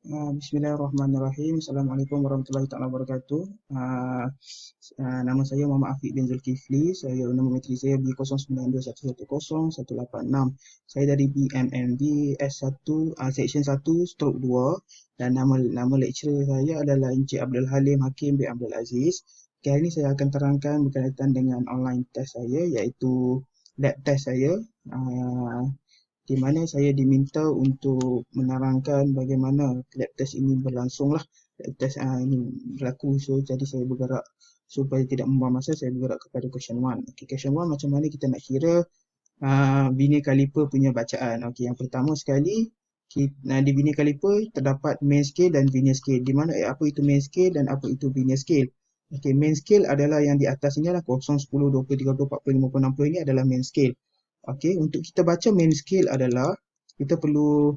Bismillahirrahmanirrahim. Assalamualaikum warahmatullahi taala wabarakatuh. Nama saya Muhammad Afiq bin Zulkifli. Saya nombor matrik saya B0921110186. Saya dari BMMB S1 Section 1 Stroke 2 dan nama lecturer saya adalah Encik Abdul Halim Hakim bin Abdul Aziz. Kali ini saya akan terangkan berkaitan dengan online test saya iaitu lab test saya. Di mana saya diminta untuk menerangkan bagaimana lab test ini berlangsung lah. Lab test ini berlaku, so jadi saya bergerak supaya tidak membuang masa, saya bergerak kepada question 1. Okay, question 1 macam mana kita nak kira linear caliper punya bacaan. Okay, yang pertama sekali, di linear caliper terdapat main scale dan vernier scale. Di mana apa itu main scale dan apa itu vernier scale. Okay, main scale adalah yang di atas ini adalah 0, 10, 20, 30, 40, 50, 60 ini adalah main scale. Okey, untuk kita baca main scale adalah kita perlu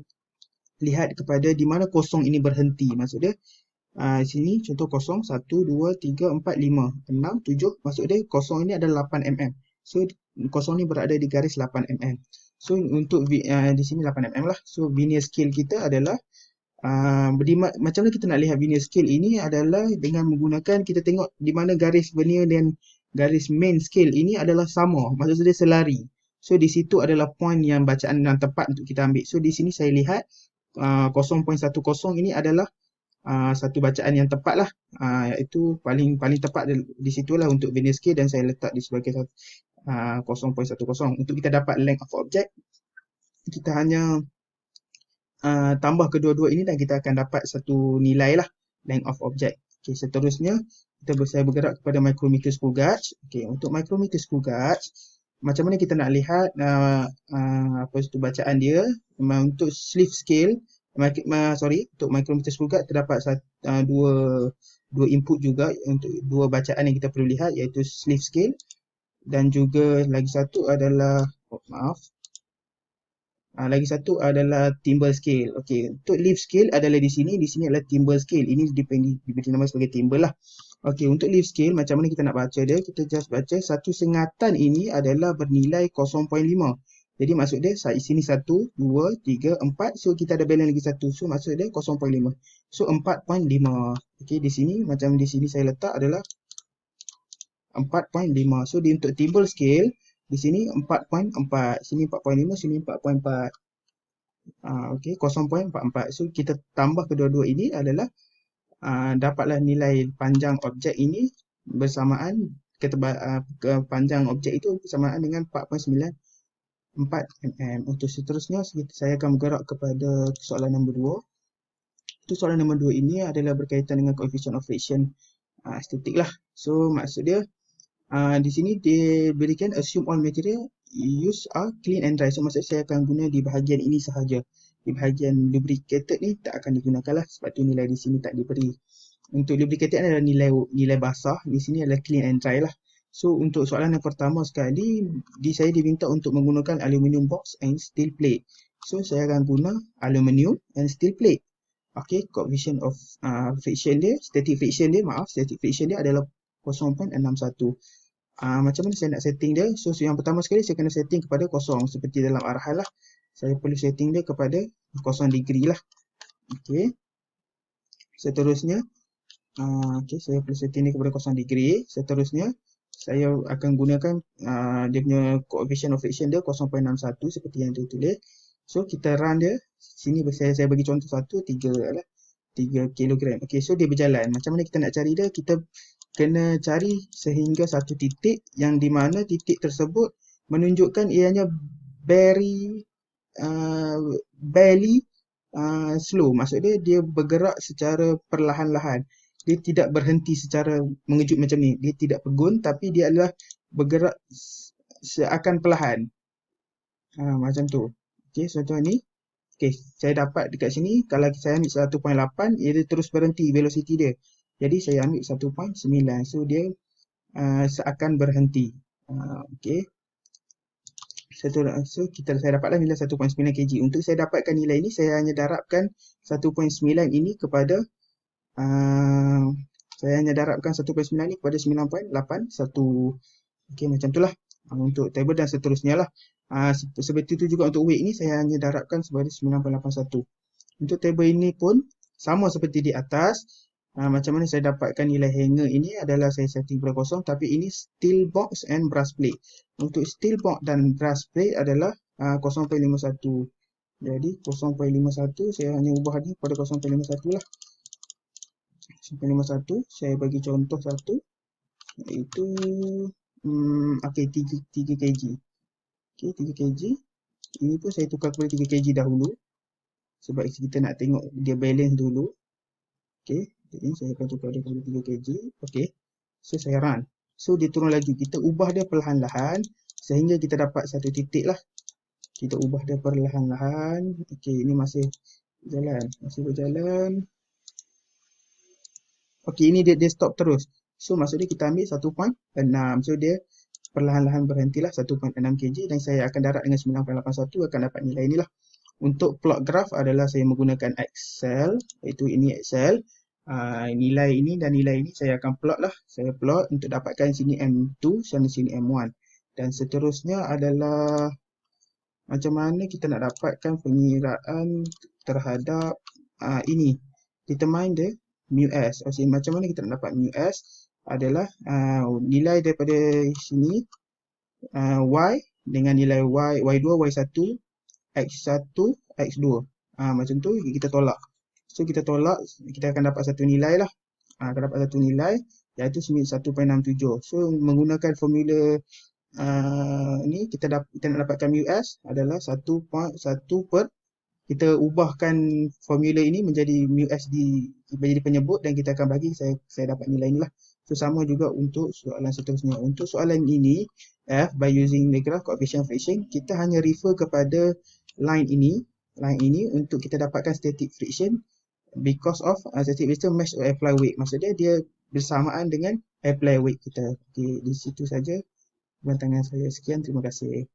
lihat kepada di mana kosong ini berhenti. Maksud dia sini contoh kosong 1 2 3 4 5 6 7, maksud dia kosong ini adalah 8 mm. So kosong ini berada di garis 8 mm. So untuk di sini 8 mm lah. So vernier scale kita adalah macam mana kita nak lihat vernier scale ini adalah dengan menggunakan kita tengok di mana garis vernier dan garis main scale ini adalah sama. Maksud dia selari. So di situ adalah point yang bacaan yang tepat untuk kita ambil. So di sini saya lihat 0.10 ini adalah satu bacaan yang tepat lah. Iaitu paling tepat di situlah untuk vernier scale dan saya letak di sebagai 0.10. Untuk kita dapat length of object, kita hanya tambah kedua-dua ini dan kita akan dapat satu nilai lah, length of object. Okay, seterusnya saya bergerak kepada micrometer screw gauge. Okay, untuk micrometer screw gauge, macam mana kita nak lihat apa itu bacaan dia. Untuk sleeve scale, untuk micrometer screw gauge terdapat dua input juga untuk dua bacaan yang kita perlu lihat, iaitu sleeve scale dan juga lagi satu adalah lagi satu adalah timbre scale. Okey, untuk leaf scale adalah di sini adalah timbre scale. Ini diberi nama sebagai timbre lah. Okey, untuk leaf scale macam mana kita nak baca dia? Kita just baca satu sengatan ini adalah bernilai 0.5. Jadi maksud dia sini 1, 2, 3, 4. So kita ada balance lagi satu. So maksud dia 0.5. So 4.5. Okey, di sini macam di sini saya letak adalah 4.5. So untuk timbre scale di sini 4.4, sini 4.5, sini 4.4. Okey, 0.44. So kita tambah kedua-dua ini adalah dapatlah nilai panjang objek ini bersamaan panjang objek itu bersamaan dengan 4.94 mm. Untuk seterusnya saya akan bergerak kepada soalan nombor 2. Itu soalan nombor 2 ini adalah berkaitan dengan coefficient of friction statik lah. So maksud dia di sini diberikan assume all material use are clean and dry. So maksud saya akan guna di bahagian ini sahaja. Di bahagian lubricated ni tak akan digunakan lah, sebab tu nilai di sini tak diberi. Untuk lubricated adalah nilai basah, di sini adalah clean and dry lah. So untuk soalan yang pertama sekali, saya diminta untuk menggunakan aluminium box and steel plate. So saya akan guna aluminium and steel plate. Okay, coefficient of friction dia, static friction dia adalah 0.61. Macam mana saya nak setting dia? So yang pertama sekali saya kena setting kepada kosong seperti dalam arahan lah. Saya perlu setting dia kepada 0 degree lah. Okey. Seterusnya saya perlu setting dia kepada 0 degree. Seterusnya saya akan gunakan dia punya coefficient of friction dia 0.61 seperti yang dia tulis. So kita run dia. Sini saya bagi contoh 3 lah. 3 kilogram. Okey, so dia berjalan. Macam mana kita nak cari dia? Kita kena cari sehingga satu titik yang di mana titik tersebut menunjukkan ianya barely slow. Maksud dia bergerak secara perlahan-lahan. Dia tidak berhenti secara mengejut macam ni. Dia tidak pegun tapi dia adalah bergerak seakan perlahan. Macam tu. Okey, contoh ni. Okey, saya dapat dekat sini kalau saya ambil 1.8, dia terus berhenti velocity dia. Jadi saya ambil 1.9. So dia seakan berhenti. Okey. So saya dapatlah nilai 1.9 kg. Untuk saya dapatkan nilai ini, saya hanya darabkan 1.9 ini kepada saya hanya darabkan 1.9 ini kepada 9.81. Okey, macam itulah untuk table dan seterusnya lah. Seperti itu juga untuk weight ini saya hanya darabkan sebagai 9.81. Untuk table ini pun Sama seperti di atas, macam mana saya dapatkan nilai hanger ini adalah saya setting pada kosong, tapi ini steel box and brass plate. Untuk steel box dan brass plate adalah 0.51. Jadi 0.51 saya hanya ubah ni pada 0.51 lah. 0.51 saya bagi contoh satu, iaitu okey 3 kg. Okey 3 kg. Ini pun saya tukar kepada 3 kg dahulu sebab kita nak tengok dia balance dulu. Okey, jadi saya akan tukar dia kepada 3 kg. Okey. So saya run. So dia turun lagi. Kita ubah dia perlahan-lahan sehingga kita dapat satu titik lah. Kita ubah dia perlahan-lahan. Okey, ini masih jalan, masih berjalan. Okey, ini dia stop terus. So maksudnya kita ambil 1.6. So dia perlahan-lahan berhentilah 1.6 kg dan saya akan darat dengan 9.81 akan dapat nilai inilah. Untuk plot graph adalah saya menggunakan Excel, iaitu ini Excel. Nilai ini dan nilai ini saya akan plot lah. Saya plot untuk dapatkan sini M2, sini M1. Dan seterusnya adalah macam mana kita nak dapatkan pengiraan terhadap ini. Determine the mu_s. Macam mana kita nak dapat mu_s adalah nilai daripada sini y dengan nilai y2, y1, x1, x2. Macam tu kita tolak. So kita tolak, kita akan dapat satu nilai lah. Akan dapat satu nilai iaitu 1.67. So menggunakan formula ni kita nak dapatkan mu_s adalah 1.1 per, kita ubahkan formula ini menjadi mu_s menjadi penyebut dan kita akan bagi saya dapat nilai inilah. So sama juga untuk soalan seterusnya. Untuk soalan ini F by using the graph coefficient friction, kita hanya refer kepada line ini untuk kita dapatkan static friction because of static friction match or apply weight. Maksudnya dia bersamaan dengan apply weight kita. Okey, di situ saja bantangan saya. Sekian, terima kasih.